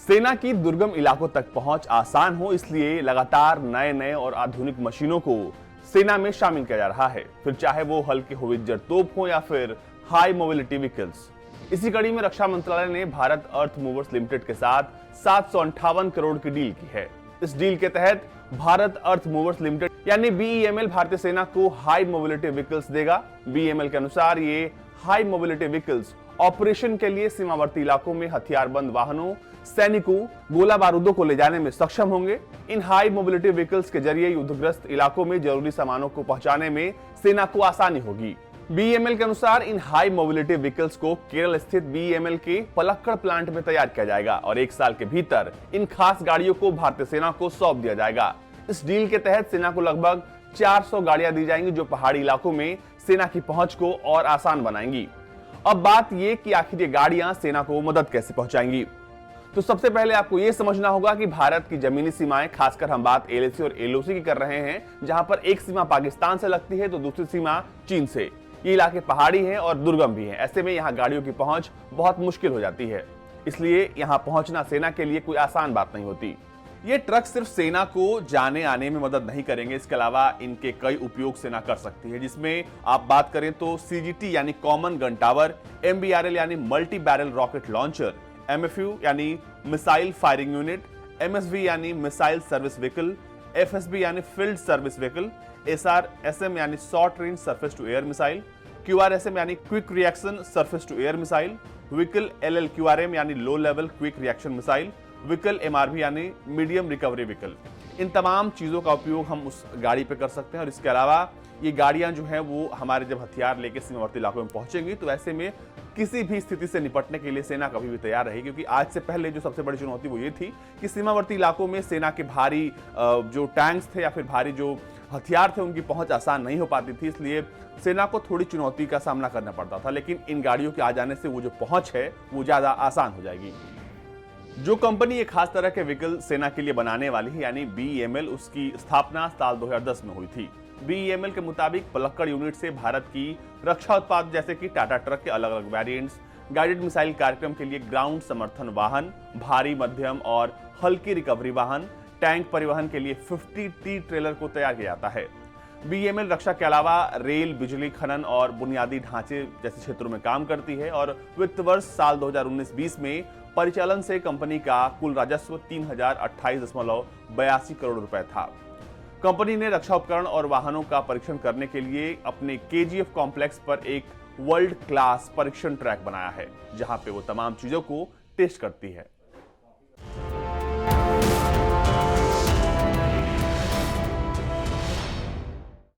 सेना की दुर्गम इलाकों तक पहुंच आसान हो, इसलिए लगातार नए नए और आधुनिक मशीनों को सेना में शामिल किया जा रहा है, फिर चाहे वो हल्के होवित्जर तोप हो या फिर हाई मोबिलिटी व्हीकल्स। इसी कड़ी में रक्षा मंत्रालय ने भारत अर्थ मूवर्स लिमिटेड के साथ 758 करोड़ की डील की है। इस डील के तहत भारत अर्थ मूवर्स लिमिटेड यानी बीईएमएल भारतीय सेना को हाई मोबिलिटी व्हीकल्स देगा। बीईएमएल के अनुसार ये हाई मोबिलिटी व्हीकल्स ऑपरेशन के लिए सीमावर्ती इलाकों में हथियारबंद वाहनों, सैनिकों, गोला बारूदों को ले जाने में सक्षम होंगे। इन हाई मोबिलिटी व्हीकल्स के जरिए युद्धग्रस्त इलाकों में जरूरी सामानों को पहुंचाने में सेना को आसानी होगी। बीईएमएल के अनुसार इन हाई मोबिलिटी व्हीकल्स को केरल स्थित बीईएमएल के पलक्कड़ प्लांट में तैयार किया जाएगा और 1 साल के भीतर इन खास गाड़ियों को भारतीय सेना को सौंप दिया जाएगा। इस डील के तहत सेना को लगभग 400 गाड़ियां दी जाएंगी, जो पहाड़ी इलाकों में सेना की पहुंच को और आसान बनाएंगी। अब बात यह कि आखिर ये गाड़ियां सेना को मदद कैसे पहुंचाएंगी। तो सबसे पहले आपको यह समझना होगा कि भारत की जमीनी सीमाएं, खासकर हम बात एलएसी और एलओसी की कर रहे हैं, जहां पर एक सीमा पाकिस्तान से लगती है तो दूसरी सीमा चीन से। ये इलाके पहाड़ी हैं और दुर्गम भी हैं, ऐसे में यहाँ गाड़ियों की पहुंच बहुत मुश्किल हो जाती है, इसलिए यहाँ पहुंचना सेना के लिए कोई आसान बात नहीं होती। ये ट्रक सिर्फ सेना को जाने आने में मदद नहीं करेंगे, इसके अलावा इनके कई उपयोग सेना कर सकती है, जिसमें आप बात करें तो सीजीटी यानी कॉमन गन टावर, एमबीआरएल यानी multi barrel rocket launcher, MFU यानी मिसाइल फायरिंग यूनिट, एमएसवी यानी मिसाइल सर्विस व्हीकल, एफएसबी यानी फील्ड सर्विस व्हीकल, एसआरएसएम यानी short range surface to air missile, QRSM यानी quick reaction surface to air missile, vehicle LLQRM यानी low level quick reaction missile, vehicle MRV यानी medium recovery vehicle. इन तमाम चीजों का उपयोग हम उस गाड़ी पे कर सकते हैं और इसके अलावा ये गाड़ियां जो हैं वो हमारे जब हथियार लेके सीमावर्ती इलाकों में पहुंचेंगी तो ऐसे में किसी भी स्थिति से निपटने के लिए सेना कभी भी तैयार रहेगी, क्योंकि आज से पहले जो सबसे बड़ी चुनौती वो ये थी कि सीमावर्ती इलाकों में सेना के भारी जो टैंक्स थे या फिर भारी जो हथियार थे उनकी पहुंच आसान नहीं हो पाती थी, इसलिए सेना को थोड़ी चुनौती का सामना करना पड़ता था। लेकिन इन गाड़ियों के आ जाने से वो जो पहुंच है वो ज्यादा आसान हो जाएगी। जो कंपनी एक खास तरह के व्हीकल सेना के लिए बनाने वाली है यानी बीईएमएल, उसकी स्थापना साल 2010 में हुई थी। बीईएमएल के मुताबिक पलक्कड़ यूनिट से भारत की रक्षा उत्पाद जैसे कि टाटा ट्रक के अलग अलग वेरिएंट्स, गाइडेड मिसाइल कार्यक्रम के लिए ग्राउंड समर्थन वाहन, भारी, मध्यम और हल्की रिकवरी वाहन, टैंक परिवहन के लिए 50T ट्रेलर को तैयार किया जाता है। बीईएमएल रक्षा के अलावा रेल, बिजली, खनन और बुनियादी ढांचे जैसे क्षेत्रों में काम करती है और वित्त वर्ष साल 2019-20 में परिचालन से कंपनी का कुल राजस्व 3028.82 करोड़ रुपए था। कंपनी ने रक्षा उपकरण और वाहनों का परीक्षण करने के लिए अपने केजीएफ कॉम्प्लेक्स पर एक वर्ल्ड क्लास परीक्षण ट्रैक बनाया है, जहां पे वो तमाम चीजों को टेस्ट करती है।